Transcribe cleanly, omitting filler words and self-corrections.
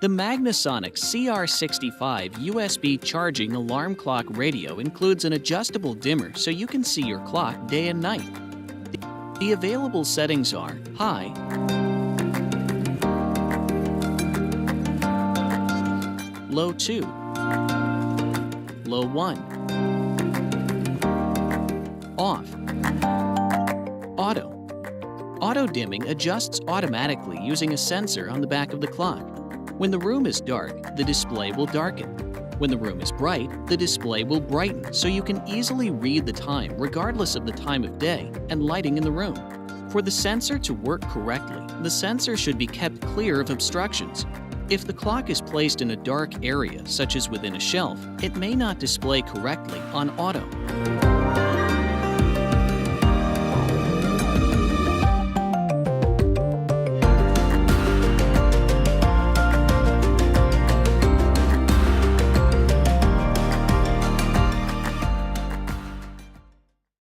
The Magnasonic CR65 USB charging alarm clock radio includes an adjustable dimmer so you can see your clock day and night. The available settings are high, low 2, low 1, off, auto. Auto dimming adjusts automatically using a sensor on the back of the clock. When the room is dark, the display will darken. When the room is bright, the display will brighten so you can easily read the time regardless of the time of day and lighting in the room. For the sensor to work correctly, the sensor should be kept clear of obstructions. If the clock is placed in a dark area, such as within a shelf, it may not display correctly on auto.